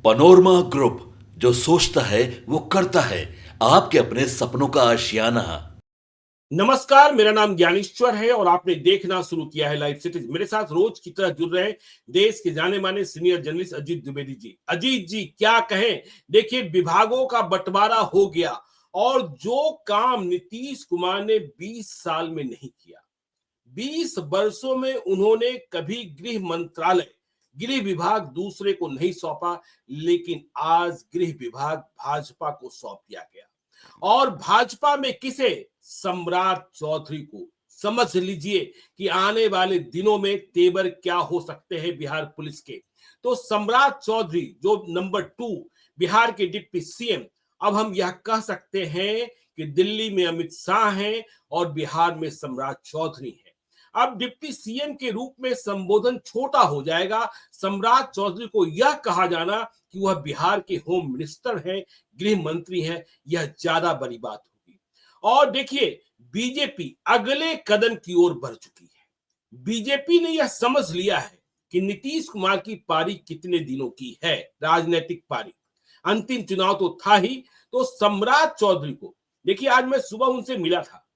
Panorama group, जो सोचता है वो करता है। आपके अपने सपनों का आशियाना। नमस्कार, मेरा नाम ज्ञानेश्वर है और आपने देखना शुरू किया है लाइव सिटीज। मेरे साथ रोज की तरह जुड़ रहे हैं देश के जाने माने सीनियर जर्नलिस्ट अजीत द्विवेदी जी। अजीत जी, क्या कहें। देखिए, विभागों का बंटवारा हो गया और जो काम नीतीश कुमार ने 20 साल में नहीं किया, 20 वर्षों में उन्होंने कभी गृह मंत्रालय, गृह विभाग दूसरे को नहीं सौंपा, लेकिन आज गृह विभाग भाजपा को सौंप दिया गया। और भाजपा में किसे? सम्राट चौधरी को। समझ लीजिए कि आने वाले दिनों में तेवर क्या हो सकते हैं बिहार पुलिस के। तो सम्राट चौधरी जो नंबर 2 बिहार के डिप्टी सीएम, अब हम यह कह सकते हैं कि दिल्ली में अमित शाह हैं और बिहार में सम्राट चौधरी हैं। अब डिप्टी सीएम के रूप में संबोधन छोटा हो जाएगा। सम्राट चौधरी को यह कहा जाना कि वह बिहार के होम मिनिस्टर हैं, गृह मंत्री हैं, यह ज्यादा बड़ी बात होगी। और देखिए, बीजेपी अगले कदम की ओर बढ़ चुकी है। बीजेपी ने यह समझ लिया है कि नीतीश कुमार की पारी कितने दिनों की है, राजनीतिक पारी। अंतिम चुनाव तो था ही। तो सम्राट चौधरी को देखिए, आज मैं सुबह उनसे मिला था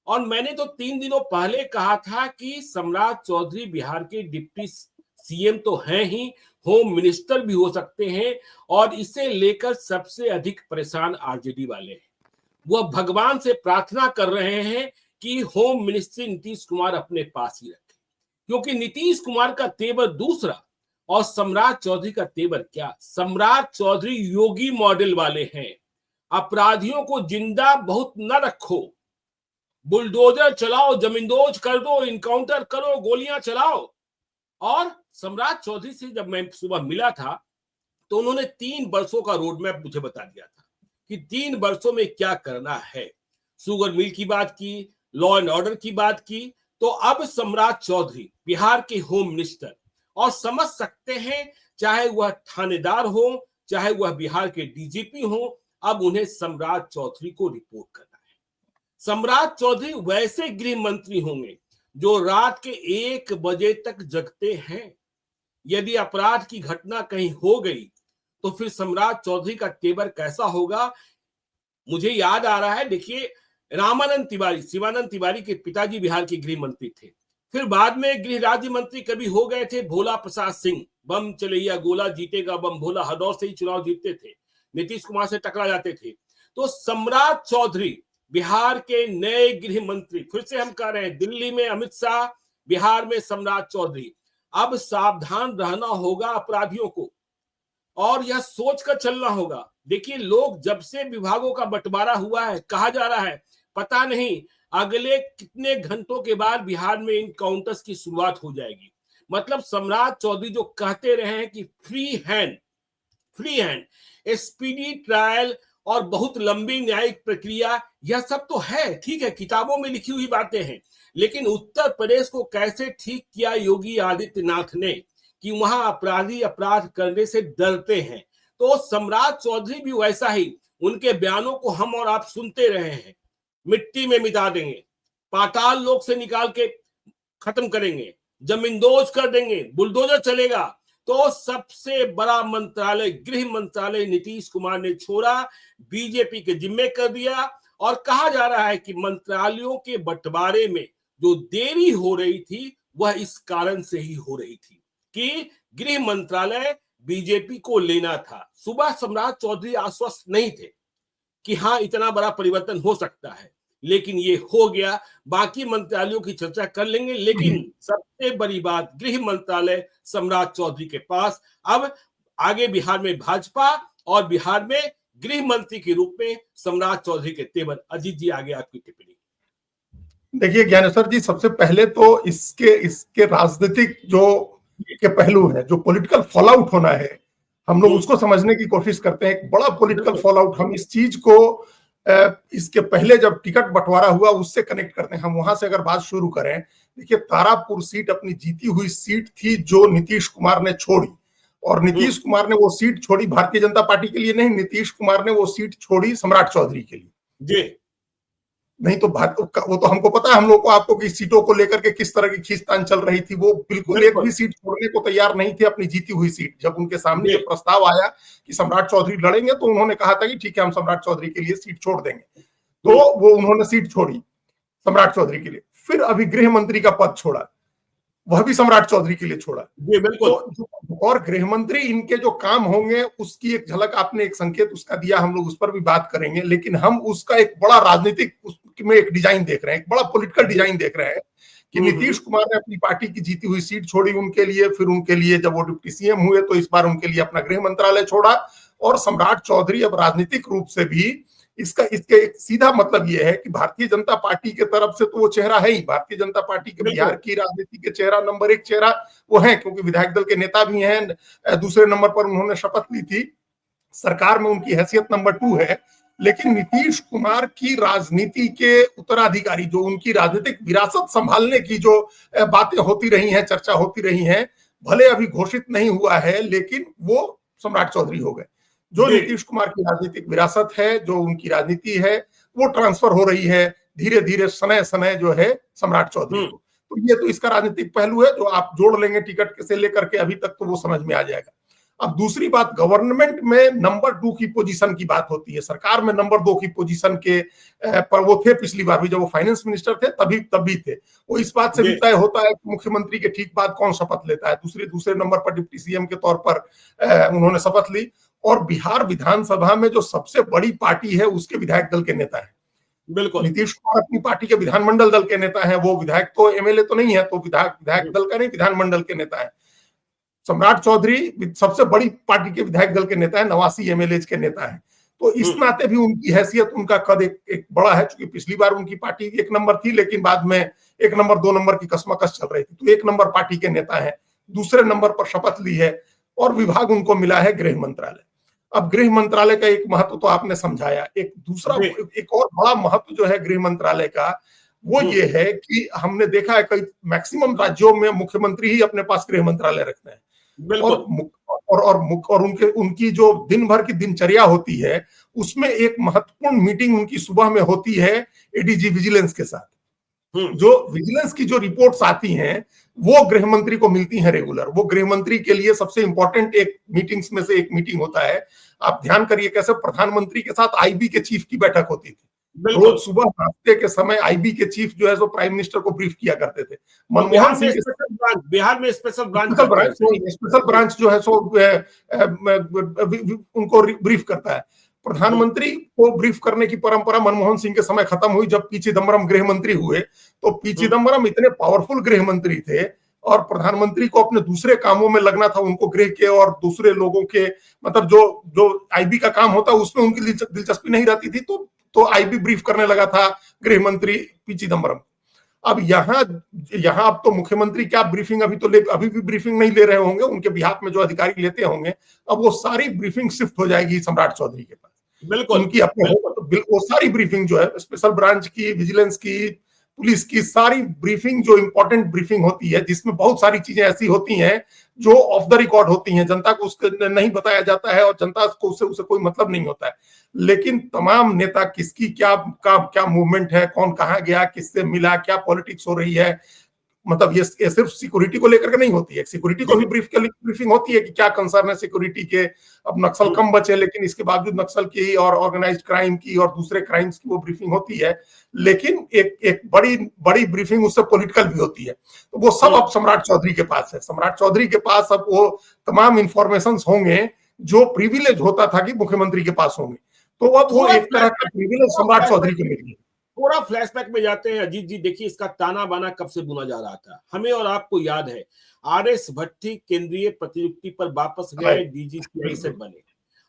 और मैंने तो 3 दिनों पहले कहा था कि सम्राट चौधरी बिहार के डिप्टी सीएम तो हैं ही, होम मिनिस्टर भी हो सकते हैं। और इसे लेकर सबसे अधिक परेशान आरजेडी वाले हैं। वह भगवान से प्रार्थना कर रहे हैं कि होम मिनिस्ट्री नीतीश कुमार अपने पास ही रखे, क्योंकि नीतीश कुमार का तेवर दूसरा और सम्राट चौधरी का तेवर क्या। सम्राट चौधरी योगी मॉडल वाले हैं। अपराधियों को जिंदा बहुत न रखो, बुलडोजर चलाओ, जमींदोज कर दो, इनकाउंटर करो, गोलियां चलाओ। और सम्राट चौधरी से जब मैं सुबह मिला था तो उन्होंने 3 वर्षों का रोड मैप मुझे बता दिया था कि 3 वर्षों में क्या करना है। शुगर मिल की बात की, लॉ एंड ऑर्डर की बात की। तो अब सम्राट चौधरी बिहार के होम मिनिस्टर, और समझ सकते हैं, चाहे वह थानेदार हो, चाहे वह बिहार के डीजीपी हो, अब उन्हें सम्राट चौधरी को रिपोर्ट करना है। सम्राट चौधरी वैसे गृह मंत्री होंगे जो रात के 1 बजे तक जगते हैं। यदि अपराध की घटना कहीं हो गई तो फिर सम्राट चौधरी का तेवर कैसा होगा। मुझे याद आ रहा है, देखिए, रामानंद तिवारी, शिवानंद तिवारी के पिताजी बिहार के गृह मंत्री थे। फिर बाद में गृह राज्य मंत्री कभी हो गए थे भोला प्रसाद सिंह। बम चलैया गोला जीतेगा बम भोला, हदौर से ही चुनाव जीतते थे, नीतीश कुमार से टकरा जाते थे। तो सम्राट चौधरी बिहार के नए गृह मंत्री, फिर से हम कह रहे हैं, दिल्ली में अमित शाह, बिहार में सम्राट चौधरी। अब सावधान रहना होगा अपराधियों को और यह सोचकर चलना होगा। देखिए, लोग जब से विभागों का बंटवारा हुआ है, कहा जा रहा है पता नहीं अगले कितने घंटों के बाद बिहार में इनकाउंटर्स की शुरुआत हो जाएगी। मतलब सम्राट चौधरी जो कहते रहे हैं कि फ्री हैंड, स्पीडी ट्रायल और बहुत लंबी न्यायिक प्रक्रिया, यह सब तो है, ठीक है, किताबों में लिखी हुई बातें हैं। लेकिन उत्तर प्रदेश को कैसे ठीक किया योगी आदित्यनाथ ने कि वहां अपराधी अपराध करने से डरते हैं। तो सम्राट चौधरी भी वैसा ही, उनके बयानों को हम और आप सुनते रहे हैं। मिट्टी में मिटा देंगे, पाताल लोक से निकाल के खत्म करेंगे, जमींदोज कर देंगे, बुलडोजर चलेगा। तो सबसे बड़ा मंत्रालय, गृह मंत्रालय, नीतीश कुमार ने छोड़ा, बीजेपी के जिम्मे कर दिया। और कहा जा रहा है कि मंत्रालयों के बंटवारे में जो देरी हो रही थी वह इस कारण से ही हो रही थी कि गृह मंत्रालय बीजेपी को लेना था। सुबह सम्राट चौधरी आश्वस्त नहीं थे कि हाँ, इतना बड़ा परिवर्तन हो सकता है, लेकिन ये हो गया। बाकी मंत्रालयों की चर्चा कर लेंगे, लेकिन सबसे बड़ी बात, गृह मंत्रालय सम्राट चौधरी के पास। अब आगे बिहार में भाजपा और बिहार में गृह मंत्री के रूप में सम्राट चौधरी के तेवर। अजीत जी, आगे आपकी टिप्पणी। देखिए ज्ञानेश्वर जी, सबसे पहले तो इसके राजनीतिक जो के पहलू है, जो पॉलिटिकल फॉल आउट होना है, हम लोग उसको समझने की कोशिश करते हैं। एक बड़ा पॉलिटिकल फॉल आउट हम इस चीज को इसके पहले जब टिकट बंटवारा हुआ उससे कनेक्ट करते हैं। हम वहां से अगर बात शुरू करें, देखिए, तारापुर सीट अपनी जीती हुई सीट थी जो नीतीश कुमार ने छोड़ी, और नीतीश कुमार ने वो सीट छोड़ी भारतीय जनता पार्टी के लिए नहीं, नीतीश कुमार ने वो सीट छोड़ी सम्राट चौधरी के लिए। जी। नहीं तो वो तो हमको पता है, हम लोग को आपको की सीटों को लेकर के किस तरह की खींचतान चल रही थी। वो बिल्कुल एक भी सीट छोड़ने को तैयार नहीं थे, अपनी जीती हुई सीट। जब उनके सामने ये प्रस्ताव आया कि सम्राट चौधरी लड़ेंगे तो उन्होंने कहा था कि ठीक है, हम सम्राट चौधरी के लिए सीट छोड़ देंगे। तो वो उन्होंने सीट छोड़ी सम्राट चौधरी के लिए। फिर अभी गृह मंत्री का पद छोड़ा, वह भी सम्राट चौधरी के लिए छोड़ा। जी बिल्कुल। तो और गृह मंत्री इनके जो काम होंगे उसकी एक झलक आपने एक संकेत उसका दिया, हम लोग उस पर भी बात करेंगे। लेकिन हम उसका एक बड़ा राजनीतिक में एक डिजाइन देख रहे हैं, एक बड़ा पॉलिटिकल डिजाइन देख रहे हैं कि नीतीश कुमार ने अपनी पार्टी की जीती हुई सीट छोड़ी उनके लिए। फिर उनके लिए जब वो डिप्टी सीएम हुए तो इस बार उनके लिए अपना गृह मंत्रालय छोड़ा। और सम्राट चौधरी अब राजनीतिक रूप से भी इसके एक सीधा मतलब यह है कि भारतीय जनता पार्टी के तरफ से तो वो चेहरा है ही, भारतीय जनता पार्टी के बिहार की राजनीति के चेहरा नंबर 1 चेहरा वो है, क्योंकि विधायक दल के नेता भी हैं। दूसरे नंबर पर उन्होंने शपथ ली थी, सरकार में उनकी हैसियत नंबर 2 है। लेकिन नीतीश कुमार की राजनीति के उत्तराधिकारी, जो उनकी राजनीतिक विरासत संभालने की जो बातें होती रही हैं, चर्चा होती रही हैं, भले अभी घोषित नहीं हुआ है लेकिन वो सम्राट चौधरी हो गए। जो नीतीश कुमार की राजनीतिक विरासत है, जो उनकी राजनीति है, वो ट्रांसफर हो रही है धीरे धीरे समय समय जो है सम्राट चौधरी को। तो ये तो इसका राजनीतिक पहलू है जो आप जोड़ लेंगे टिकट से लेकर के अभी तक, तो वो समझ में आ जाएगा। अब दूसरी बात, गवर्नमेंट में नंबर 2 की पोजीशन की बात होती है, सरकार में नंबर 2 की पोजीशन के पर वो थे पिछली बार भी, जब वो फाइनेंस मिनिस्टर थे तभी थे। वो इस बात से भी तय होता है कि मुख्यमंत्री के ठीक बाद कौन शपथ लेता है। दूसरे नंबर पर डिप्टी सीएम के तौर पर उन्होंने शपथ ली। और बिहार विधानसभा में जो सबसे बड़ी पार्टी है उसके विधायक दल के नेता है। बिल्कुल, नीतीश कुमार अपनी पार्टी के विधानमंडल दल के नेता है, वो विधायक तो एमएलए तो नहीं है, तो विधायक दल का नहीं, विधानमंडल के नेता है। सम्राट चौधरी सबसे बड़ी पार्टी के विधायक दल के नेता है, 89 एमएलए के नेता है। तो इस नाते भी उनकी हैसियत, उनका कद एक बड़ा है। क्योंकि पिछली बार उनकी पार्टी 1 नंबर थी, लेकिन बाद में 1 नंबर 2 नंबर की कशमकश चल रही थी। तो 1 नंबर पार्टी के नेता है, दूसरे नंबर पर शपथ ली है और विभाग उनको मिला है गृह मंत्रालय। अब गृह मंत्रालय का एक महत्व तो आपने समझाया। एक और बड़ा महत्व जो है गृह मंत्रालय का, वो ये है कि हमने देखा है कई मैक्सिमम राज्यों में मुख्यमंत्री ही अपने पास गृह मंत्रालय रखते हैं। और उनकी जो दिन भर की दिनचर्या होती है उसमें एक महत्वपूर्ण मीटिंग उनकी सुबह में होती है एडीजी विजिलेंस के साथ। जो विजिलेंस की जो रिपोर्ट्स आती हैं वो गृह मंत्री को मिलती हैं रेगुलर। वो गृह मंत्री के लिए सबसे इंपॉर्टेंट एक मीटिंग्स में से एक मीटिंग होता है। आप ध्यान करिए कैसे प्रधानमंत्री के साथ आईबी के चीफ की बैठक होती थी। रोज सुबह नाश्ते के समय आईबी के चीफ जो है सो प्राइम मिनिस्टर को ब्रीफ किया करते थे। मनमोहन सिंह बिहार में स्पेशल ब्रांच जो है सो उनको ब्रीफ करता है। प्रधानमंत्री को ब्रीफ करने की परंपरा मनमोहन सिंह के समय खत्म हुई जब पी चिदम्बरम गृह मंत्री हुए। तो पी चिदम्बरम इतने पावरफुल गृह मंत्री थे और प्रधानमंत्री को अपने दूसरे कामों में लगना था, उनको गृह के और दूसरे लोगों के मतलब जो आईबी का काम होता है उसमें उनकी दिलचस्पी नहीं रहती थी। तो आईबी ब्रीफ करने लगा था गृह मंत्री पी चिदम्बरम। अब यहाँ अब तो मुख्यमंत्री क्या ब्रीफिंग अभी भी ब्रीफिंग नहीं ले रहे होंगे, उनके बिहाफ में जो अधिकारी लेते होंगे अब वो सारी ब्रीफिंग शिफ्ट हो जाएगी सम्राट चौधरी के पास। बिल्कुल उनकी अपने वो सारी ब्रीफिंग जो है स्पेशल ब्रांच की, विजिलेंस की, पुलिस की सारी ब्रीफिंग जो इंपॉर्टेंट ब्रीफिंग होती है, जिसमें बहुत सारी चीजें ऐसी होती हैं जो ऑफ द रिकॉर्ड होती हैं, जनता को उसके नहीं बताया जाता है और जनता को उसे कोई मतलब नहीं होता है। लेकिन तमाम नेता किसकी क्या मूवमेंट है, कौन कहाँ गया, किससे मिला, क्या पॉलिटिक्स हो रही है, मतलब ये सिर्फ सिक्योरिटी को लेकर के नहीं होती है। सिक्योरिटी को भी ब्रीफिंग होती है कि क्या कंसर्न है सिक्योरिटी के। अब नक्सल कम बचे लेकिन इसके बावजूद नक्सल की और ऑर्गेनाइज्ड क्राइम की और दूसरे क्राइम्स की वो ब्रीफिंग होती है। लेकिन एक बड़ी ब्रीफिंग उससे पॉलिटिकल भी होती है। तो वो सब अब सम्राट चौधरी के पास है। सम्राट चौधरी के पास अब वो तमाम इंफॉर्मेशन होंगे जो प्रिविलेज होता था कि मुख्यमंत्री के पास होंगे। तो अब वो एक तरह का प्रिविलेज सम्राट चौधरी को मिल गया। थोड़ा फ्लैशबैक में जाते हैं अजीत जी। देखिए इसका ताना बाना कब से बुना जा रहा था, हमें और आपको याद है। आरएस भट्टी केंद्रीय प्रतिनियुक्ति पर वापस गए, डीजीपी से बने।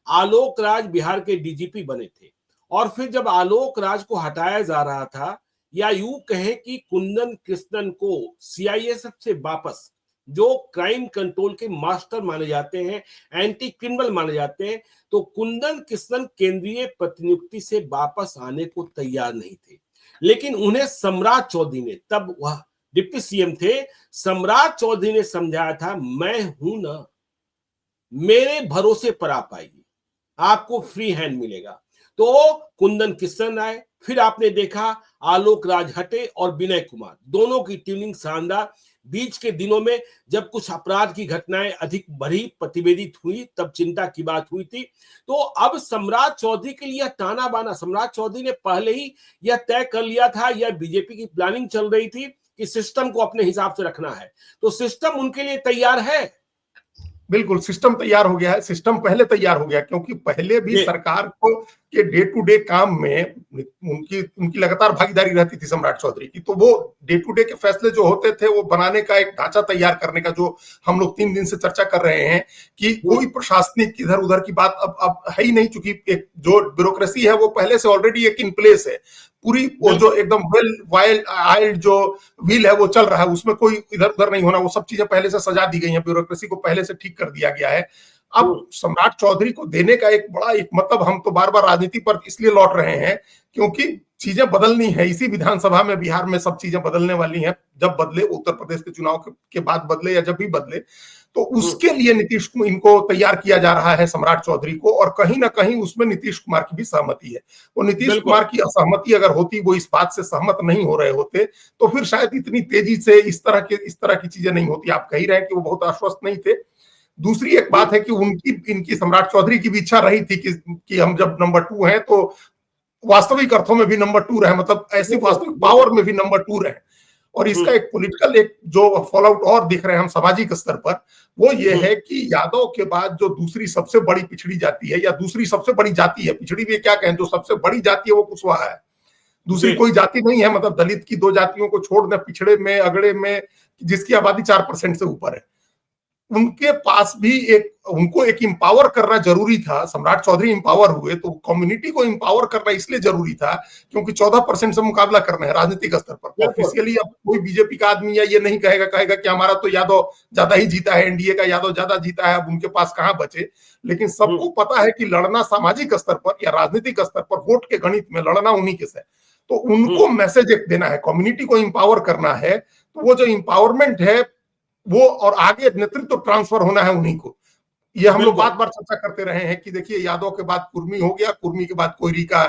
आलोक राज बिहार के डीजीपी बने थे और फिर जब आलोक राज को हटाया जा रहा था, या यूं कहें कि कुंदन कृष्णन को सीआईएसएफ से वापस, जो क्राइम कंट्रोल के मास्टर माने जाते हैं, एंटी क्रिमिनल माने जाते हैं, तो कुंदन कृष्णन केंद्रीय प्रतिनियुक्ति से वापस आने को तैयार नहीं थे। लेकिन उन्हें सम्राट चौधरी ने, तब वह डिप्टी सीएम थे, सम्राट चौधरी ने समझाया था मैं हूं ना, मेरे भरोसे पर आप आइए, आपको फ्री हैंड मिलेगा। तो कुंदन कृष्णन आए, फिर आपने देखा आलोक राज हटे और विनय कुमार, दोनों की ट्यूनिंग शानदार। बीच के दिनों में जब कुछ अपराध की घटनाएं अधिक बढ़ी, प्रतिवेदित हुई, तब चिंता की बात हुई थी। तो अब सम्राट चौधरी के लिए ताना बाना, सम्राट चौधरी ने पहले ही यह तय कर लिया था, यह बीजेपी की प्लानिंग चल रही थी कि सिस्टम को अपने हिसाब से रखना है, तो सिस्टम उनके लिए तैयार है। बिल्कुल सिस्टम तैयार हो गया है, सिस्टम पहले तैयार हो गया, क्योंकि पहले भी सरकार को के डे टू डे काम में उनकी उनकी लगातार भागीदारी रहती थी सम्राट चौधरी की। तो वो डे टू डे के फैसले जो होते थे वो बनाने का एक ढांचा तैयार करने का, जो हम लोग 3 दिन से चर्चा कर रहे हैं कि कोई प्रशासनिक इधर उधर की बात अब है ही नहीं, चूंकि एक जो ब्यूरोक्रेसी है वो पहले से ऑलरेडी एक इन प्लेस है। पूरी वो जो एकदम वेल वाइल्ड आइल्ड जो व्हील है वो चल रहा है, उसमें कोई इधर उधर नहीं होना, वो सब चीजें पहले से सजा दी गई हैं, ब्यूरोक्रेसी को पहले से ठीक कर दिया गया है। अब सम्राट चौधरी को देने का एक बड़ा एक मतलब, हम तो बार बार राजनीति पर इसलिए लौट रहे हैं क्योंकि चीजें बदलनी है। इसी विधानसभा में बिहार में सब चीजें बदलने वाली हैं, जब बदले, उत्तर प्रदेश के चुनाव के बाद बदले या जब भी बदले, तो उसके लिए नीतीश कुमार इनको तैयार किया जा रहा है सम्राट चौधरी को, और कहीं ना कहीं उसमें नीतीश कुमार की भी सहमति है। वो नीतीश कुमार की असहमति अगर होती, वो इस बात से सहमत नहीं हो रहे होते, तो फिर शायद इतनी तेजी से इस तरह की चीजें नहीं होती। आप कह ही रहे हैं कि वो बहुत आश्वस्त नहीं थे। दूसरी एक बात है कि इनकी सम्राट चौधरी की भी इच्छा रही थी कि हम जब नंबर 2 हैं तो वास्तविक अर्थों में भी नंबर 2 रहे, मतलब ऐसी वास्तविक पावर में भी नंबर 2 रहे। और इसका एक पॉलिटिकल एक जो फॉलोआउट और दिख रहे हैं हम सामाजिक स्तर पर, वो ये है कि यादव के बाद जो दूसरी सबसे बड़ी पिछड़ी जाति है, या दूसरी सबसे बड़ी जाति है, पिछड़ी भी क्या कहें, जो सबसे बड़ी जाति है वो कुशवाहा है, दूसरी कोई जाति नहीं है। मतलब दलित की 2 जातियों को छोड़ दें, पिछड़े में अगड़े में जिसकी आबादी 4% से ऊपर है, उनके पास भी उनको एक इंपावर करना जरूरी था। सम्राट चौधरी इंपावर हुए तो कम्युनिटी को इंपावर करना इसलिए जरूरी था क्योंकि 14% से मुकाबला करना है राजनीतिक स्तर पर। ऑफिशियली अब कोई बीजेपी का आदमी या ये नहीं कहेगा कि हमारा तो यादव ज्यादा ही जीता है, एनडीए का यादव ज्यादा जीता है, अब उनके पास कहां बचे। लेकिन सबको पता है कि लड़ना सामाजिक स्तर पर या राजनीतिक स्तर पर वोट के गणित में लड़ना उन्हीं के से, तो उनको मैसेज एक देना है, कम्युनिटी को इंपावर करना है। तो वो जो इंपावरमेंट है वो, और आगे नेतृत्व ट्रांसफर होना है उन्हीं को। ये हम लोग बार बार चर्चा करते रहे हैं कि देखिए यादव के बाद कुर्मी हो गया, कुर्मी के बाद कोयरी का,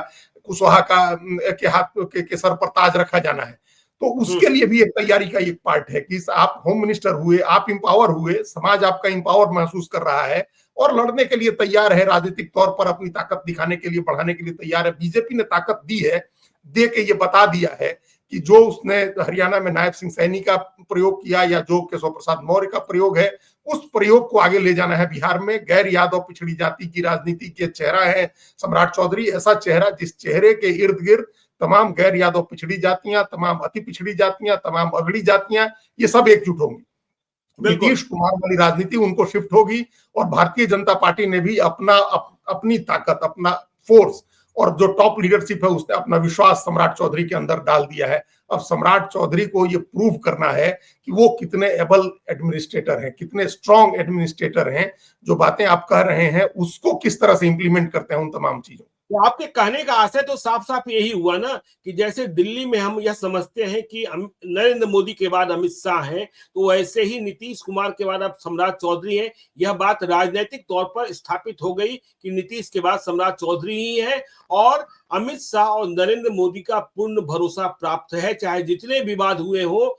कुशवाहा का के हाथ के सर पर ताज रखा जाना है। तो उसके लिए भी एक तैयारी का एक पार्ट है कि आप होम मिनिस्टर हुए, आप इंपावर हुए, समाज आपका इंपावर महसूस कर रहा है और लड़ने के लिए तैयार है, राजनीतिक तौर पर अपनी ताकत दिखाने के लिए, बढ़ाने के लिए तैयार है। बीजेपी ने ताकत दी है, दे के ये बता दिया है कि जो उसने हरियाणा में नायब सिंह सैनी का प्रयोग किया या जो केशव प्रसाद मौर्य का प्रयोग है, उस प्रयोग को आगे ले जाना है बिहार में। गैर यादव पिछड़ी जाति की राजनीति के चेहरा है सम्राट चौधरी, ऐसा चेहरा जिस चेहरे के इर्द गिर्द तमाम गैर यादव पिछड़ी जातियां, तमाम अति पिछड़ी जातियां, तमाम अगड़ी जातियां, ये सब एकजुट होंगी। नीतीश कुमार वाली राजनीति उनको शिफ्ट होगी और भारतीय जनता पार्टी ने भी अपनी ताकत, अपना फोर्स और जो टॉप लीडरशिप है उसने अपना विश्वास सम्राट चौधरी के अंदर डाल दिया है। अब सम्राट चौधरी को ये प्रूव करना है कि वो कितने एबल एडमिनिस्ट्रेटर हैं, कितने स्ट्रॉन्ग एडमिनिस्ट्रेटर हैं। जो बातें आप कह रहे हैं उसको किस तरह से इंप्लीमेंट करते हैं उन तमाम चीजों। तो आपके कहने का आशय तो साफ साफ यही हुआ ना कि जैसे दिल्ली में हम यह समझते हैं कि नरेंद्र मोदी के बाद अमित शाह हैं, तो वैसे ही नीतीश कुमार के बाद अब सम्राट चौधरी है। यह बात राजनीतिक तौर पर स्थापित हो गई कि नीतीश के बाद सम्राट चौधरी ही है और अमित शाह और नरेंद्र मोदी का पूर्ण भरोसा प्राप्त है। चाहे जितने विवाद हुए हो,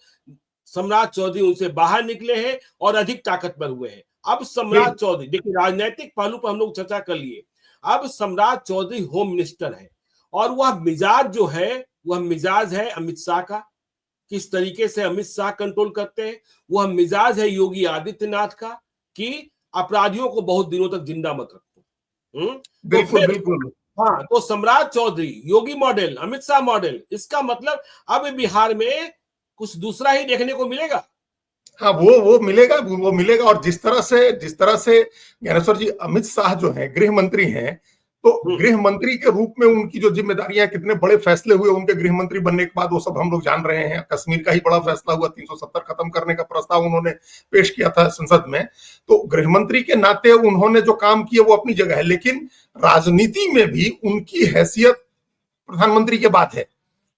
सम्राट चौधरी उनसे बाहर निकले हैं और अधिक ताकतवर हुए हैं। अब सम्राट चौधरी, देखिए राजनीतिक पहलू पर हम लोग चर्चा कर लिए, अब सम्राट चौधरी होम मिनिस्टर है और वह मिजाज जो है, वह मिजाज है अमित शाह का। किस तरीके से अमित शाह कंट्रोल करते हैं, वह मिजाज है योगी आदित्यनाथ का कि अपराधियों को बहुत दिनों तक जिंदा मत रखो। बिल्कुल बिल्कुल। हाँ, तो सम्राट चौधरी, योगी मॉडल, अमित शाह मॉडल, इसका मतलब अब बिहार में कुछ दूसरा ही देखने को मिलेगा। हाँ, वो मिलेगा। और जिस तरह से ज्ञानेश्वर जी, अमित शाह जो हैं गृह मंत्री हैं, तो गृह मंत्री के रूप में उनकी जो जिम्मेदारियां, कितने बड़े फैसले हुए उनके गृह मंत्री बनने के बाद, वो सब हम लोग जान रहे हैं। कश्मीर का ही बड़ा फैसला हुआ, 370 खत्म करने का प्रस्ताव उन्होंने पेश किया था संसद में। तो गृह मंत्री के नाते उन्होंने जो काम किया वो अपनी जगह है, लेकिन राजनीति में भी उनकी हैसियत प्रधानमंत्री के बाद है,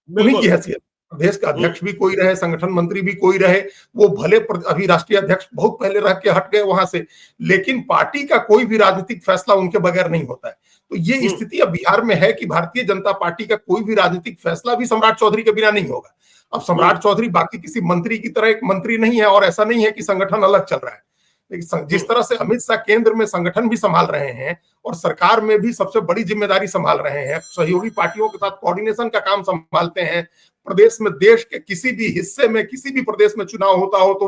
उन्हीं की हैसियत। प्रदेश का अध्यक्ष भी कोई रहे, संगठन मंत्री भी कोई रहे, वो भले अभी राष्ट्रीय अध्यक्ष बहुत पहले रह के हट गए वहां से, लेकिन पार्टी का कोई भी राजनीतिक फैसला उनके बगैर नहीं होता है। तो ये स्थिति अब बिहार में है कि भारतीय जनता पार्टी का कोई भी राजनीतिक फैसला भी सम्राट चौधरी के बिना नहीं होगा। अब सम्राट चौधरी बाकी किसी मंत्री की तरह एक मंत्री नहीं है, और ऐसा नहीं है कि संगठन अलग चल रहा है। लेकिन जिस तरह से अमित शाह केंद्र में संगठन भी संभाल रहे हैं और सरकार में भी सबसे बड़ी जिम्मेदारी संभाल रहे हैं, सहयोगी पार्टियों के साथ कोऑर्डिनेशन का काम संभालते हैं, प्रदेश में देश के किसी भी हिस्से में किसी भी प्रदेश में चुनाव होता हो तो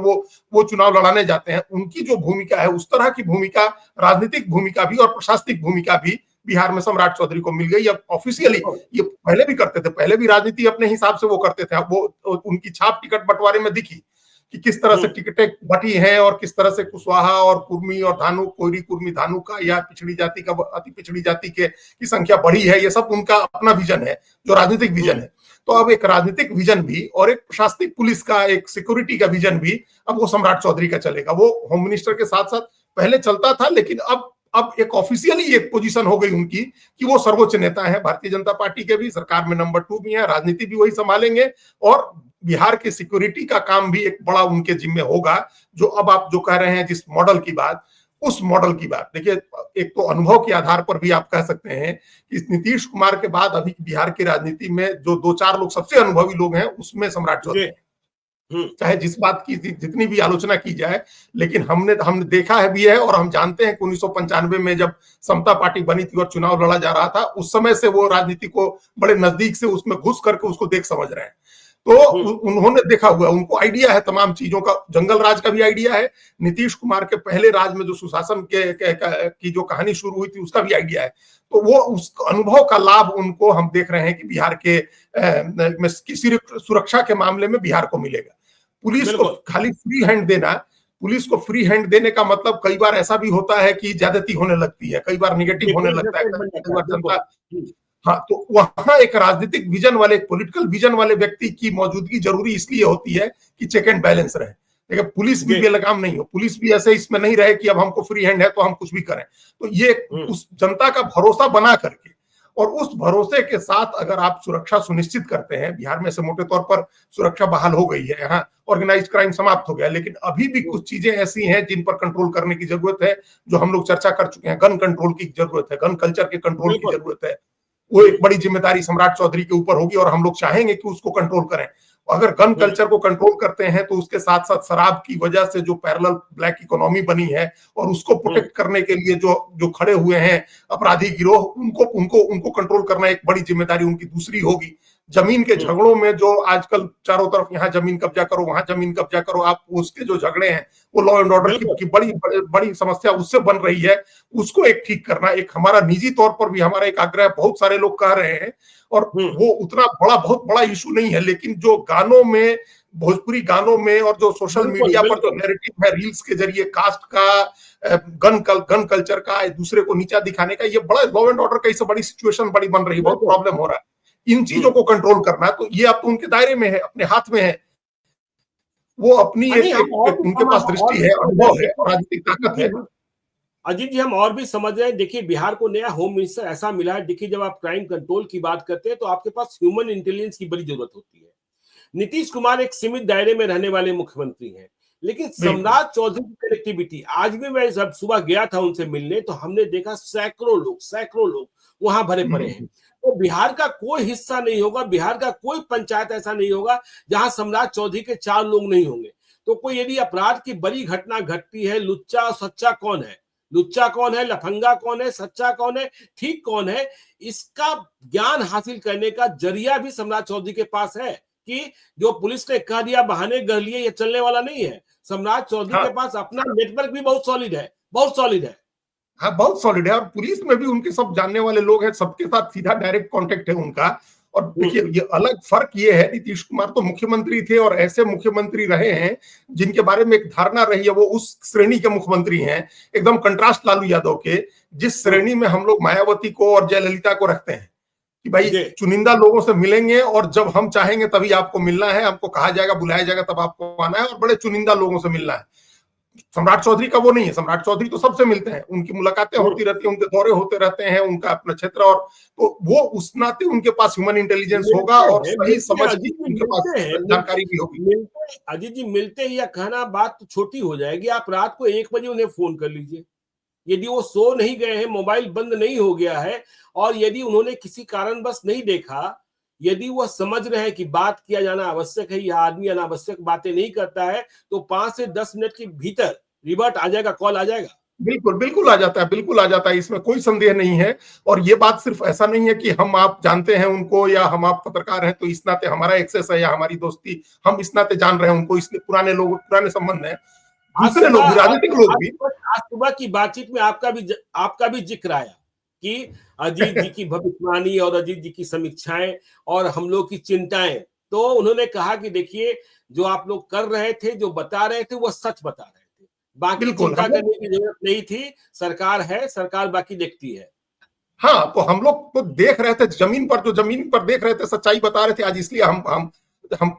वो चुनाव लड़ाने जाते हैं, उनकी जो भूमिका है उस तरह की भूमिका, राजनीतिक भूमिका भी और प्रशासनिक भूमिका भी बिहार में सम्राट चौधरी को मिल गई। अब ऑफिशियली, ये पहले भी करते थे, पहले भी राजनीति अपने हिसाब से वो करते थे, अब वो उनकी छाप टिकट बंटवारे में दिखी कि किस तरह से टिकटें बटी हैं और किस तरह से कुशवाहा और कुर्मी और धानु, कोयरी कुर्मी धानु का या पिछड़ी जाति का अति पिछड़ी जाति की संख्या बढ़ी है, ये सब उनका अपना विजन है, जो राजनीतिक विजन है। तो अब एक राजनीतिक विजन भी और एक प्रशासनिक पुलिस का, एक सिक्योरिटी का विजन भी अब वो सम्राट चौधरी का चलेगा। वो होम मिनिस्टर के साथ साथ पहले चलता था, लेकिन अब एक ऑफिशियली एक पोजीशन हो गई उनकी कि वो सर्वोच्च नेता है भारतीय जनता पार्टी के भी, सरकार में नंबर 2 भी है, राजनीति भी वही संभालेंगे और बिहार की सिक्योरिटी का काम भी एक बड़ा उनके जिम्मे होगा। जो अब आप जो कह रहे हैं जिस मॉडल की बात, उस मॉडल की बात देखिए, एक तो अनुभव के आधार पर भी आप कह सकते हैं कि नीतीश कुमार के बाद अभी बिहार की राजनीति में जो 2-4 लोग सबसे अनुभवी लोग हैं उसमें सम्राट चौधरी हैं। चाहे जिस बात की जितनी भी आलोचना की जाए, लेकिन हमने देखा है भी है और हम जानते हैं कि 1995 में जब समता पार्टी बनी थी और चुनाव लड़ा जा रहा था, उस समय से वो राजनीति को बड़े नजदीक से उसमें घुस करके उसको देख समझ रहे हैं। तो उन्होंने देखा हुआ, उनको आइडिया है तमाम चीजों का, जंगल राज का भी आइडिया है, नीतीश कुमार के पहले राज में जो सुशासन की जो कहानी शुरू हुई थी उसका भी आइडिया है। तो वो उस अनुभव का लाभ उनको हम देख रहे हैं कि बिहार के किसी सुरक्षा के मामले में बिहार को मिलेगा। पुलिस को खाली फ्री हैंड देना, पुलिस को फ्री हैंड देने का मतलब कई बार ऐसा भी होता है कि ज्यादती होने लगती है, कई बार निगेटिव होने लगता है, कई बार जनता। हाँ, तो वहां एक राजनीतिक विजन वाले, एक पॉलिटिकल विजन वाले व्यक्ति की मौजूदगी जरूरी इसलिए होती है कि चेक एंड बैलेंस रहे। देखिए, पुलिस भी बेलगाम नहीं हो, पुलिस भी ऐसे इसमें नहीं रहे कि अब हमको फ्री हैंड है तो हम कुछ भी करें। तो ये उस जनता का भरोसा बना करके और उस भरोसे के साथ अगर आप सुरक्षा सुनिश्चित करते हैं, बिहार में से मोटे तौर पर सुरक्षा बहाल हो गई है, यहाँ ऑर्गेनाइज्ड क्राइम समाप्त हो गया, लेकिन अभी भी कुछ चीजें ऐसी हैं जिन पर कंट्रोल करने की जरूरत है, जो हम लोग चर्चा कर चुके हैं। गन कंट्रोल की जरूरत है, गन कल्चर के कंट्रोल की जरूरत है। वो एक बड़ी जिम्मेदारी सम्राट चौधरी के ऊपर होगी और हम लोग चाहेंगे कि उसको कंट्रोल करें। अगर गन कल्चर को कंट्रोल करते हैं तो उसके साथ साथ शराब की वजह से जो पैरेलल ब्लैक इकोनॉमी बनी है और उसको प्रोटेक्ट करने के लिए जो खड़े हुए हैं अपराधी गिरोह, उनको कंट्रोल करना एक बड़ी जिम्मेदारी उनकी दूसरी होगी। जमीन के झगड़ों में जो आजकल चारों तरफ यहाँ जमीन कब्जा करो, वहां जमीन कब्जा करो, आप उसके जो झगड़े हैं वो लॉ एंड ऑर्डर की बड़ी समस्या उससे बन रही है, उसको एक ठीक करना एक हमारा निजी तौर पर भी हमारा एक आग्रह, बहुत सारे लोग कह रहे हैं और वो उतना बहुत बड़ा इशू नहीं है, लेकिन जो गानों में, भोजपुरी गानों में और जो सोशल मीडिया पर जो नैरेटिव है रील्स के जरिए कास्ट का, गन कल्चर का, एक दूसरे को नीचा दिखाने का, ये बड़ा लॉ एंड ऑर्डर का इससे बड़ी सिचुएशन बड़ी बन रही है, बहुत प्रॉब्लम हो रहा है। इन चीजों को कंट्रोल करना, तो ये अब तो उनके दायरे में है, अपने हाथ में है। वो अपनी उनके पास दृष्टि है, अनुभव है और राजनीतिक ताकत है। अजीत जी, हम और भी समझ रहे हैं। देखिए, बिहार को नया होम मिनिस्टर ऐसा मिला है। देखिए, जब आप क्राइम कंट्रोल की बात करते हैं तो आपके पास ह्यूमन इंटेलिजेंस की बड़ी जरूरत होती है। नीतीश कुमार एक सीमित दायरे में रहने वाले मुख्यमंत्री हैं, लेकिन सम्राट चौधरी की कनेक्टिविटी, आज भी मैं जब सुबह गया था उनसे मिलने तो हमने देखा सैकड़ों लोग वहां भरे पड़े हैं। तो बिहार का कोई हिस्सा नहीं होगा, बिहार का कोई पंचायत ऐसा नहीं होगा जहां सम्राट चौधरी के 4 लोग नहीं होंगे। तो कोई यदि अपराध की बड़ी घटना घटती है, लुच्चा और सच्चा कौन है, लुच्चा कौन है, लफंगा कौन है, सच्चा कौन है, ठीक कौन है, इसका ज्ञान हासिल करने का जरिया भी सम्राट चौधरी के पास है कि जो पुलिस ने कह दिया, बहाने कर लिए, ये चलने वाला नहीं है। सम्राट चौधरी के पास अपना नेटवर्क भी बहुत सॉलिड है, बहुत सॉलिड है। हाँ, बहुत सॉलिड है और पुलिस में भी उनके सब जानने वाले लोग हैं, सबके साथ सीधा डायरेक्ट कांटेक्ट है उनका। और देखिए, ये अलग फर्क ये है, नीतीश कुमार तो मुख्यमंत्री थे और ऐसे मुख्यमंत्री रहे हैं जिनके बारे में एक धारणा रही है, वो उस श्रेणी के मुख्यमंत्री हैं, एकदम कंट्रास्ट लालू यादव के, जिस श्रेणी में हम लोग मायावती को और जयललिता को रखते हैं कि भाई चुनिंदा लोगों से मिलेंगे और जब हम चाहेंगे तभी आपको मिलना है, हमको कहा जाएगा, बुलाया जाएगा, तब आपको आना है और बड़े चुनिंदा लोगों से मिलना है। सम्राट चौधरी का वो नहीं है। सम्राट चौधरी तो सबसे मिलते हैं, उनकी मुलाकातें होती रहती हैं, उनके दौरे होते रहते हैं, उनका अपना क्षेत्र, और तो वो उस नाते उनके पास ह्यूमन इंटेलिजेंस होगा और सही समझ की उनके पास जानकारी भी होगी। अजीत जी, मिलते ही या कहना बात तो छोटी हो जाएगी, आप रात को 1 बजे उन्हें फोन कर लीजिए, यदि वो सो नहीं गए हैं, मोबाइल बंद नहीं हो गया है, और यदि उन्होंने किसी कारणवश नहीं देखा, यदि वह समझ रहे हैं कि बात किया जाना आवश्यक है, यह आदमी अनावश्यक बातें नहीं करता है, तो 5 से 10 मिनट के भीतर रिवर्ट आ जाएगा, कॉल आ जाएगा। बिल्कुल बिल्कुल आ जाता है, बिल्कुल आ जाता है, इसमें कोई संदेह नहीं है। और ये बात सिर्फ ऐसा नहीं है कि हम आप जानते हैं उनको या हम आप पत्रकार हैं तो इस नाते हमारा एक्सेस है या हमारी दोस्ती, हम इस नाते जान रहे हैं उनको, इसलिए पुराने लोग, पुराने संबंध हैं। दूसरे लोग भी, राजनीतिक लोग भी। आज सुबह की बातचीत में आपका भी जिक्र आया कि अजीत जी की भविष्यवाणी और अजीत जी की समीक्षाएं और हम लोग की चिंताएं, तो उन्होंने कहा कि देखिए जो आप लोग कर रहे थे, जो बता रहे थे, वो सच बता रहे थे, बाकी चिंता करने की जरूरत नहीं थी, सरकार है, सरकार बाकी देखती है। हाँ, तो हम लोग तो देख रहे थे जमीन पर, जो जमीन पर देख रहे थे, सच्चाई बता रहे थे। आज इसलिए हम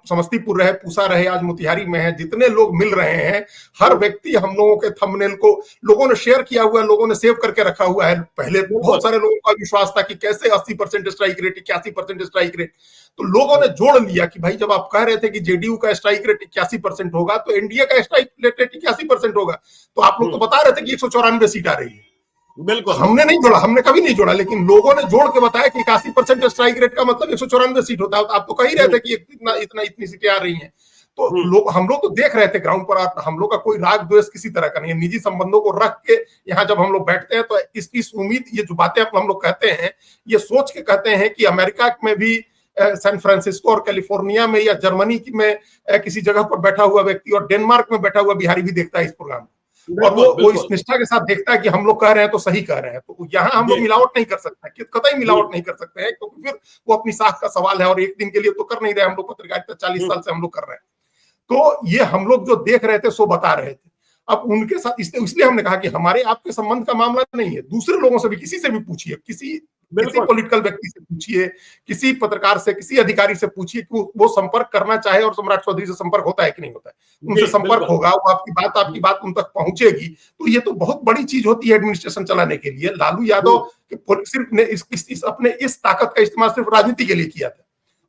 समस्तीपुर रहे, पूसा रहे, आज मोतिहारी में है, जितने लोग मिल रहे हैं, हर व्यक्ति हम लोगों के थंबनेल को लोगों ने शेयर किया हुआ है, लोगों ने सेव करके रखा हुआ है। पहले बहुत सारे लोगों का विश्वास था कि कैसे 80% स्ट्राइक रेट, 81% स्ट्राइक रेट, तो लोगों ने जोड़ लिया कि भाई जब आप कह रहे थे कि जेडीयू का स्ट्राइक रेट 81% होगा तो एनडीए का स्ट्राइक रेट 81% होगा, तो आप लोग तो बता रहे थे कि 194 सीट आ रही है। बिल्कुल, हमने नहीं जोड़ा, हमने कभी नहीं जोड़ा, लेकिन लोगों ने जोड़ के बताया कि 81% स्ट्राइक रेट का मतलब 194 सीट होता है। आप तो कह ही रहे थे कि इतनी सीटें आ रही हैं। तो हम लोग तो देख रहे थे ग्राउंड पर। हम लोग का कोई राग द्वेष किसी तरह का नहीं है, निजी संबंधों को रख के यहाँ जब हम लोग बैठते हैं तो इस उम्मीद, ये जो बातें हम लोग कहते हैं, ये सोच के कहते हैं कि अमेरिका में भी, सैन फ्रांसिस्को और कैलिफोर्निया में या जर्मनी में किसी जगह पर बैठा हुआ व्यक्ति और डेनमार्क में बैठा हुआ बिहारी भी देखता है इस प्रोग्राम को, और वो इस निष्ठा के साथ देखता है कि हम लोग कह रहे हैं तो सही कह रहे हैं। तो यहाँ हम लोग मिलावट नहीं कर सकते हैं, कतई मिलावट नहीं कर सकते हैं, क्योंकि फिर वो अपनी साख का सवाल है, और एक दिन के लिए तो कर नहीं रहे हम लोग, पत्रकारिता 40 साल से हम लोग कर रहे हैं। तो ये हम लोग जो देख रहे थे सो बता रहे थे। अब उनके साथ इसलिए हमने कहा कि हमारे आपके संबंध का मामला नहीं है, दूसरे लोगों से भी, किसी से भी पूछिए, किसी पॉलिटिकल व्यक्ति से पूछिए, किसी पत्रकार से, किसी अधिकारी से पूछिए कि वो संपर्क करना चाहे और सम्राट चौधरी से संपर्क होता है कि नहीं होता है। उनसे संपर्क होगा, वो आपकी बात उन तक पहुंचेगी। तो ये तो बहुत बड़ी चीज होती है एडमिनिस्ट्रेशन चलाने के लिए। लालू यादव सिर्फ ने अपने इस ताकत का इस्तेमाल सिर्फ राजनीति के लिए किया था,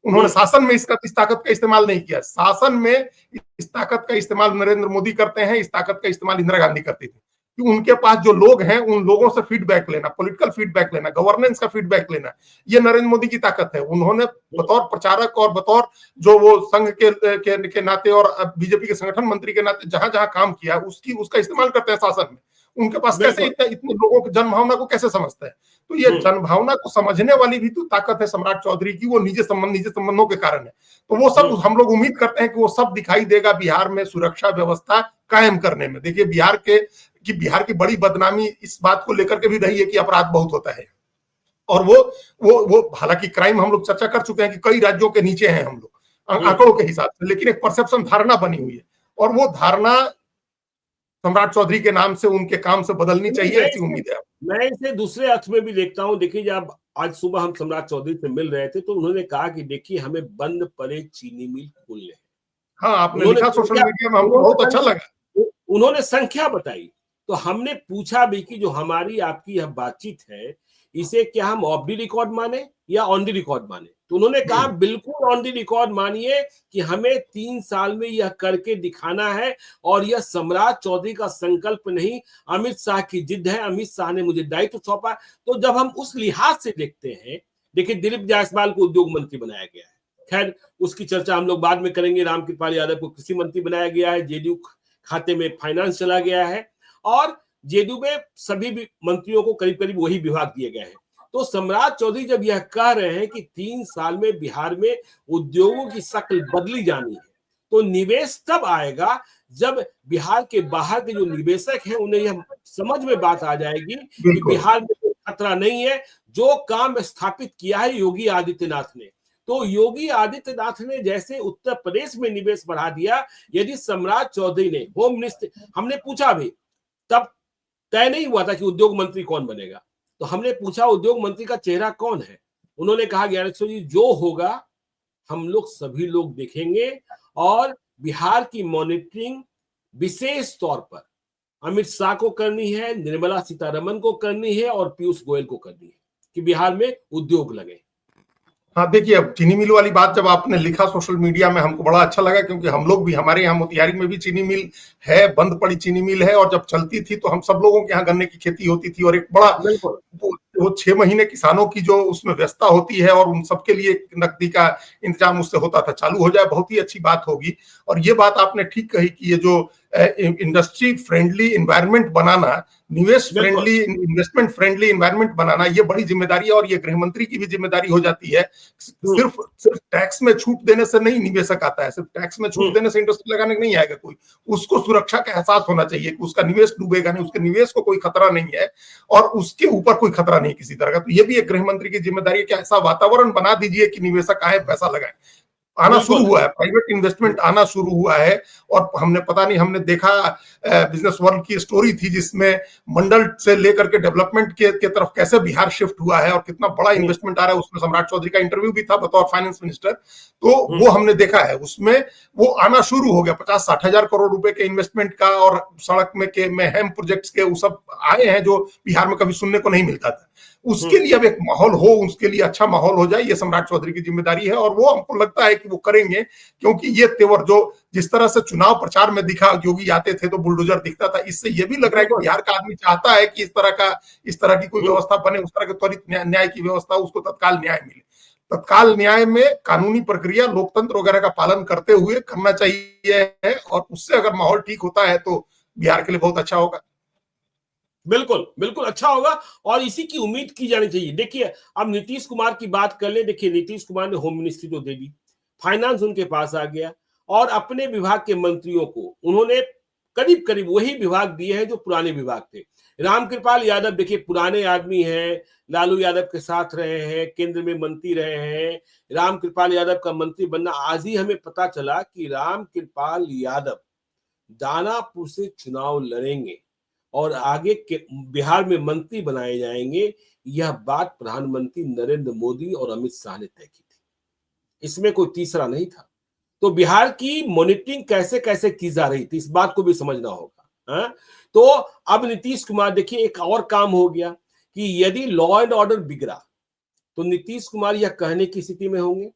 उन्होंने शासन में इस ताकत का इस्तेमाल नहीं किया। शासन में इस ताकत का इस्तेमाल नरेंद्र मोदी करते हैं, इस ताकत का इस्तेमाल इंदिरा गांधी करती थी, कि उनके पास जो लोग हैं उन लोगों से फीडबैक लेना, पॉलिटिकल फीडबैक लेना, गवर्नेंस का फीडबैक लेना, ये नरेंद्र मोदी की ताकत है। उन्होंने बतौर प्रचारक और बतौर जो वो संघ के नाते और बीजेपी के संगठन मंत्री के नाते जहां जहां काम किया, उसका इस्तेमाल करते हैं शासन में। उनके पास कैसे इतने लोगों की जनभावना को कैसे समझते हैं। तो ये जनभावना को समझने वाली भी तो ताकत है सम्राट चौधरी की, वो निजी संबंधों के कारण है। तो वो सब हम लोग उम्मीद करते हैं कि वो सब दिखाई देगा बिहार में सुरक्षा व्यवस्था कायम करने में। देखिए बिहार की बड़ी बदनामी इस बात को लेकर के भी रही है कि अपराध बहुत होता है, और वो हालांकि क्राइम हम लोग चर्चा कर चुके हैं कि कई राज्यों के नीचे हैं हम लोग आंकड़ों के हिसाब से, लेकिन एक परसेप्शन, धारणा बनी हुई है, और वो धारणा सम्राट चौधरी के नाम से, उनके काम से बदलनी चाहिए, ऐसी उम्मीद है। मैं इसे दूसरे अर्थ में भी देखता हूं। देखिए जब आज सुबह हम सम्राट चौधरी से मिल रहे थे तो उन्होंने कहा कि देखिए हमें बंद पड़े चीनी मिल खोलने। हाँ, आपने लिखा सोशल मीडिया में, हमको बहुत अच्छा लगा। उन्होंने संख्या बताई, तो हमने पूछा भी कि जो हमारी आपकी यह बातचीत है, इसे क्या हम ऑफ द रिकॉर्ड माने या ऑन द रिकॉर्ड माने। तो उन्होंने कहा बिल्कुल ऑन द रिकॉर्ड मानिए कि हमें 3 साल में यह करके दिखाना है, और यह सम्राट चौधरी का संकल्प नहीं, अमित शाह की जिद है। अमित शाह ने मुझे दायित्व सौंपा। तो जब हम उस लिहाज से देखते हैं, देखिए दिलीप जायसवाल को उद्योग मंत्री बनाया गया है, खैर उसकी चर्चा हम लोग बाद में करेंगे। रामकृपाल यादव को कृषि मंत्री बनाया गया है, जेडीयू खाते में फाइनेंस चला गया है, और जेडीयू में सभी मंत्रियों को करीब करीब वही विभाग दिए गए हैं। तो सम्राट चौधरी जब यह कह रहे हैं कि 3 साल में बिहार में उद्योगों की शक्ल बदली जानी है, तो निवेश तब आएगा जब बिहार के बाहर के जो निवेशक हैं उन्हें यह समझ में बात आ जाएगी कि बिहार में कोई खतरा नहीं है। जो काम स्थापित किया है योगी आदित्यनाथ ने, तो योगी आदित्यनाथ ने जैसे उत्तर प्रदेश में निवेश बढ़ा दिया, यदि सम्राट चौधरी ने होम मिनिस्टर, हमने पूछा भी, तब तय नहीं हुआ था कि उद्योग मंत्री कौन बनेगा, तो हमने पूछा उद्योग मंत्री का चेहरा कौन है। उन्होंने कहा ज्ञानेश्वर जी जो होगा हम लोग सभी लोग देखेंगे, और बिहार की मॉनिटरिंग विशेष तौर पर अमित शाह को करनी है, निर्मला सीतारमण को करनी है और पीयूष गोयल को करनी है कि बिहार में उद्योग लगे। हाँ देखिए, अब चीनी मिल वाली बात जब आपने लिखा सोशल मीडिया में, हमको बड़ा अच्छा लगा, क्योंकि हम लोग भी, हमारे यहाँ मोतिहारी में भी चीनी मिल है, बंद पड़ी चीनी मिल है, और जब चलती थी तो हम सब लोगों के यहाँ गन्ने की खेती होती थी, और एक बड़ा बिल्कुल वो 6 महीने किसानों की जो उसमें व्यवस्था होती है, और उन सबके लिए नकदी का इंतजाम उससे होता था, चालू हो जाए बहुत ही अच्छी बात होगी। और ये बात आपने ठीक कही कि ये जो इंडस्ट्री फ्रेंडली इन्वायरमेंट बनाना, निवेश बिल्कुल फ्रेंडली, इन्वेस्टमेंट फ्रेंडली इन्वायरमेंट बनाना, ये बड़ी जिम्मेदारी है, और ये गृह मंत्री की भी जिम्मेदारी हो जाती है। सिर्फ सिर्फ टैक्स में छूट देने से नहीं निवेशक आता है, सिर्फ टैक्स में छूट देने से इंडस्ट्री लगाने नहीं आएगा कोई। उसको सुरक्षा का एहसास होना चाहिए कि उसका निवेश डूबेगा नहीं, उसके निवेश को कोई खतरा नहीं है, और उसके ऊपर कोई खतरा नहीं किसी तरह का। तो ये भी एक गृह मंत्री की जिम्मेदारी है कि ऐसा वातावरण बना दीजिए कि निवेशक आए, पैसा लगाए। आना शुरू हुआ है, प्राइवेट इन्वेस्टमेंट आना शुरू हुआ है, और हमने पता नहीं, हमने देखा बिजनेस वर्ल्ड की स्टोरी थी जिसमें मंडल से लेकर के डेवलपमेंट के तरफ कैसे बिहार शिफ्ट हुआ है, और कितना बड़ा इन्वेस्टमेंट आ रहा है। उसमें सम्राट चौधरी का इंटरव्यू भी था बतौर फाइनेंस मिनिस्टर, तो वो हमने देखा है, उसमें वो आना शुरू हो गया। 50-60 हजार करोड़ रुपए के इन्वेस्टमेंट का, और सड़क में हेम प्रोजेक्ट्स के, वो सब आए हैं जो बिहार में कभी सुनने को नहीं मिलता था। उसके लिए अब एक माहौल हो, उसके लिए अच्छा माहौल हो जाए, ये सम्राट चौधरी की जिम्मेदारी है, और वो हमको लगता है कि वो करेंगे। क्योंकि ये तेवर जो जिस तरह से चुनाव प्रचार में दिखा, योगी आते थे तो बुलडोजर दिखता था, इससे ये भी लग रहा है कि बिहार का आदमी चाहता है कि इस तरह की कोई व्यवस्था बने, उस तरह के त्वरित न्याय की व्यवस्था, उसको तत्काल न्याय मिले। तत्काल न्याय में कानूनी प्रक्रिया, लोकतंत्र वगैरह का पालन करते हुए करना चाहिए है, और उससे अगर माहौल ठीक होता है तो बिहार के लिए बहुत अच्छा होगा। बिल्कुल बिल्कुल अच्छा होगा, और इसी की उम्मीद की जानी चाहिए। देखिए, अब नीतीश कुमार की बात कर ले। देखिए, नीतीश कुमार ने होम मिनिस्ट्री तो दे दी, फाइनेंस उनके पास आ गया, और अपने विभाग के मंत्रियों को उन्होंने करीब करीब वही विभाग दिए हैं जो पुराने विभाग थे। रामकृपाल यादव देखिए पुराने आदमी हैं, लालू यादव के साथ रहे हैं, केंद्र में मंत्री रहे हैं। रामकृपाल यादव का मंत्री बनना, आज ही हमें पता चला कि रामकृपाल यादव दानापुर से चुनाव लड़ेंगे और आगे के बिहार में मंत्री बनाए जाएंगे। यह बात प्रधानमंत्री नरेंद्र मोदी और अमित शाह ने तय की थी, इसमें कोई तीसरा नहीं था। तो बिहार की मॉनिटरिंग कैसे कैसे की जा रही थी, इस बात को भी समझना होगा। हाँ? तो अब नीतीश कुमार, देखिए एक और काम हो गया कि यदि लॉ एंड ऑर्डर बिगड़ा तो नीतीश कुमार यह कहने की स्थिति में होंगे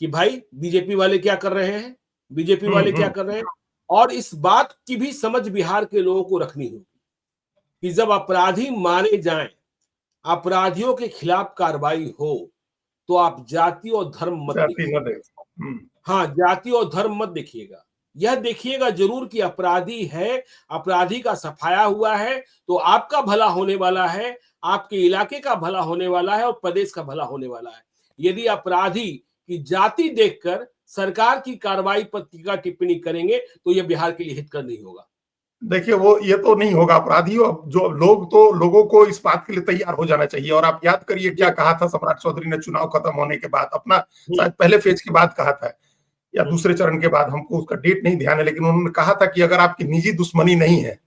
कि भाई बीजेपी वाले क्या कर रहे हैं, बीजेपी वाले क्या कर रहे हैं। और इस बात की भी समझ बिहार के लोगों को रखनी होगी कि जब अपराधी मारे जाएं, अपराधियों के खिलाफ कार्रवाई हो, तो आप जाति और धर्म मत देखिए। हाँ, जाति और धर्म मत देखिएगा, यह देखिएगा जरूर कि अपराधी है, अपराधी का सफाया हुआ है तो आपका भला होने वाला है, आपके इलाके का भला होने वाला है और प्रदेश का भला होने वाला है। यदि अपराधी की जाति देखकर सरकार की कार्रवाई पर टीका टिप्पणी करेंगे तो यह बिहार के लिए हितकर नहीं होगा। देखिए, वो ये तो नहीं होगा। अपराधी जो लोग, तो लोगों को इस बात के लिए तैयार हो जाना चाहिए। और आप याद करिए क्या कहा था सम्राट चौधरी ने चुनाव खत्म होने के बाद, अपना शायद पहले फेज की बात कहा था या दूसरे चरण के बाद, हमको उसका डेट नहीं ध्यान है, लेकिन उन्होंने कहा था कि अगर आपकी निजी दुश्मनी नहीं है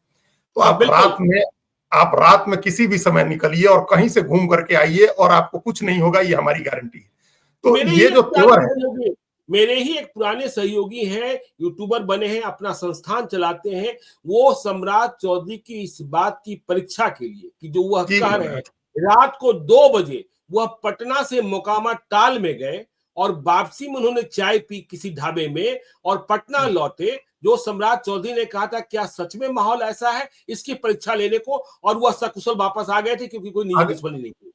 तो आप रात में किसी भी समय निकलिए और कहीं से घूम करके आइए और आपको कुछ नहीं होगा, ये हमारी गारंटी है। तो ये जो तेवर है, मेरे ही एक पुराने सहयोगी हैं, यूट्यूबर बने हैं, अपना संस्थान चलाते हैं, वो सम्राट चौधरी की इस बात की परीक्षा के लिए कि जो वह कह रहे हैं, रात को 2 बजे वह पटना से मोकामा टाल में गए और वापसी में उन्होंने चाय पी किसी ढाबे में और पटना लौटे। जो सम्राट चौधरी ने कहा था क्या सच में माहौल ऐसा है, इसकी परीक्षा लेने को, और वह सकुशल वापस आ गए थे क्योंकि कोई निजी दुश्मनी नहीं थी।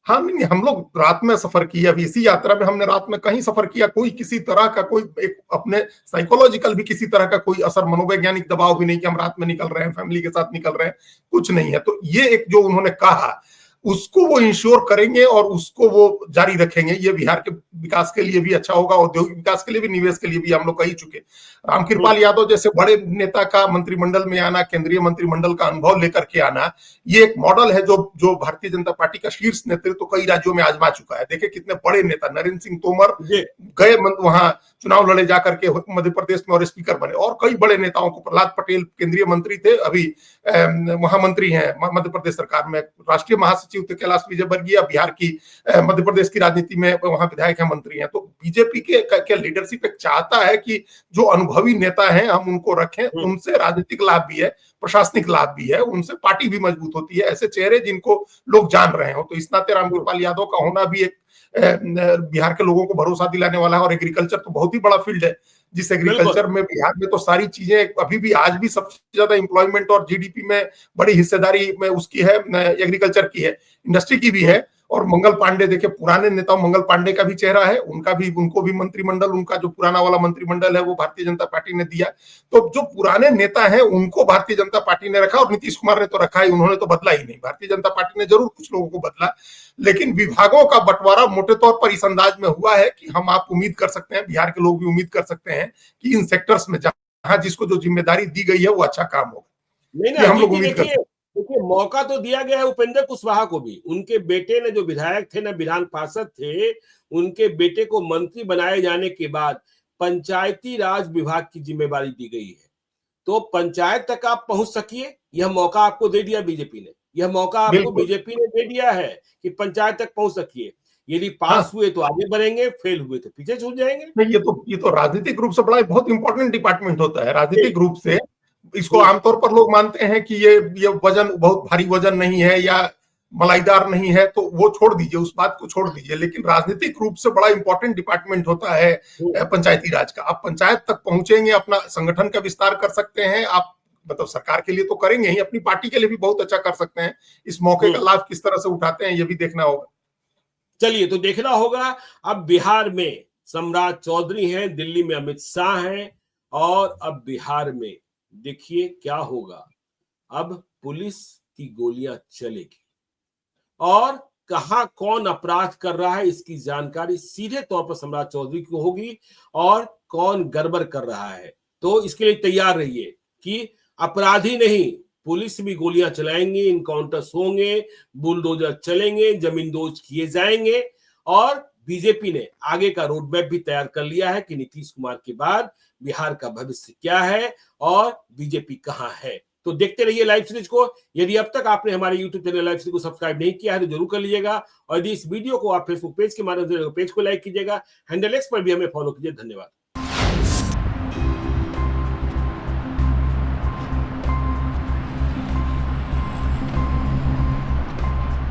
हाँ, नहीं, हम लोग रात में सफर किया, अभी इसी यात्रा में हमने रात में कहीं सफर किया, कोई किसी तरह का कोई एक अपने साइकोलॉजिकल भी किसी तरह का कोई असर, मनोवैज्ञानिक दबाव भी नहीं कि हम रात में निकल रहे हैं, फैमिली के साथ निकल रहे हैं, कुछ नहीं है। तो ये एक जो उन्होंने कहा उसको वो इंश्योर करेंगे और उसको वो जारी रखेंगे। ये बिहार के विकास के लिए भी अच्छा होगा, औद्योगिक विकास के लिए भी, निवेश के लिए भी। हम लोग कह ही चुके, रामकृपाल यादव जैसे बड़े नेता का मंत्रिमंडल में आना, केंद्रीय मंत्रिमंडल का अनुभव लेकर के आना, ये एक मॉडल है जो भारतीय जनता पार्टी का शीर्ष नेतृत्व तो कई राज्यों में आजमा चुका है। देखिए कितने बड़े नेता, नरेंद्र सिंह तोमर गए वहां चुनाव लड़े जाकर के मध्य प्रदेश में और स्पीकर बने, और कई बड़े नेताओं को, प्रहलाद पटेल केंद्रीय मंत्री थे, अभी महामंत्री हैं मध्य प्रदेश सरकार में, राष्ट्रीय महासचिव थे कैलाश विजयवर्गीय, बिहार की मध्य प्रदेश की राजनीति में वहां विधायक हैं, मंत्री हैं। तो बीजेपी के लीडरशिप एक चाहता है कि जो अनुभवी नेता हैं हम उनको रखें, उनसे राजनीतिक लाभ भी है, प्रशासनिक लाभ भी है, उनसे पार्टी भी मजबूत होती है, ऐसे चेहरे जिनको लोग जान रहे हो। तो इस नाते रामकृपाल यादव का होना भी एक बिहार के लोगों को भरोसा दिलाने वाला है। और एग्रीकल्चर तो बहुत ही बड़ा फील्ड है, जिस एग्रीकल्चर में बिहार में तो सारी चीजें अभी भी आज भी सबसे ज्यादा एम्प्लॉयमेंट और जीडीपी में बड़ी हिस्सेदारी में उसकी है, एग्रीकल्चर की है, इंडस्ट्री की भी है। और मंगल पांडे देखिए, पुराने नेता मंगल पांडे का भी चेहरा है, उनको भी मंत्रिमंडल, उनका जो पुराना वाला मंत्रिमंडल है वो भारतीय जनता पार्टी ने दिया। तो जो पुराने नेता हैं उनको भारतीय जनता पार्टी ने रखा, और नीतीश कुमार ने तो रखा ही, उन्होंने तो बदला ही नहीं। भारतीय जनता पार्टी ने जरूर कुछ लोगों को बदला, लेकिन विभागों का बंटवारा मोटे तौर पर इस अंदाज में हुआ है कि आप उम्मीद कर सकते हैं, बिहार के लोग भी उम्मीद कर सकते हैं कि इन सेक्टर्स में जहां जिसको जो जिम्मेदारी दी गई है वो अच्छा काम होगा। हम लोग उम्मीद करते हैं। देखिए, मौका तो दिया गया है उपेंद्र कुशवाहा को भी। उनके बेटे ने, जो विधायक थे ना, विधान पार्षद थे, उनके बेटे को मंत्री बनाए जाने के बाद पंचायती राज विभाग की जिम्मेदारी दी गई है। तो पंचायत तक आप पहुंच सकिए, यह मौका आपको दे दिया बीजेपी ने। यह मौका आपको बीजेपी ने दे दिया है कि पंचायत तक पहुंच सकिए। यदि पास हुए तो आगे बढ़ेंगे, फेल हुए तो पीछे छूट जाएंगे। नहीं, ये तो राजनीतिक रूप से बड़ा बहुत इंपॉर्टेंट डिपार्टमेंट होता है। राजनीतिक रूप से इसको आमतौर पर लोग मानते हैं कि ये वजन बहुत भारी वजन नहीं है या मलाईदार नहीं है, तो वो छोड़ दीजिए, उस बात को छोड़ दीजिए। लेकिन राजनीतिक रूप से बड़ा इंपॉर्टेंट डिपार्टमेंट होता है पंचायती राज का। आप पंचायत तक पहुंचेंगे, अपना संगठन का विस्तार कर सकते हैं आप, मतलब सरकार के लिए तो करेंगे ही, अपनी पार्टी के लिए भी बहुत अच्छा कर सकते हैं। इस मौके का लाभ किस तरह से उठाते हैं ये भी देखना होगा। चलिए, तो देखना होगा। अब बिहार में सम्राट चौधरी हैं, दिल्ली में अमित शाह हैं, और अब बिहार में देखिए क्या होगा। अब पुलिस की गोलियां चलेगी और कहां कौन अपराध कर रहा है इसकी जानकारी सीधे तौर पर सम्राट चौधरी को होगी, और कौन गड़बड़ कर रहा है। तो इसके लिए तैयार रहिए कि अपराधी नहीं, पुलिस भी गोलियां चलाएंगे, इनकाउंटर्स होंगे, बुलडोजर चलेंगे, जमींदोज किए जाएंगे। और बीजेपी ने आगे का रोड मैप भी तैयार कर लिया है कि नीतीश कुमार के बाद बिहार का भविष्य क्या है और बीजेपी कहां है। तो देखते रहिए लाइव सीरीज को। यदि अब तक आपने हमारे यूट्यूब चैनल लाइव सीरीज को सब्सक्राइब नहीं किया है तो जरूर कर लीजिएगा, और यदि इस वीडियो को आप फेसबुक पेज के माध्यम से पेज को लाइक कीजिएगा, हैंडल एक्स पर भी हमें फॉलो कीजिए। धन्यवाद।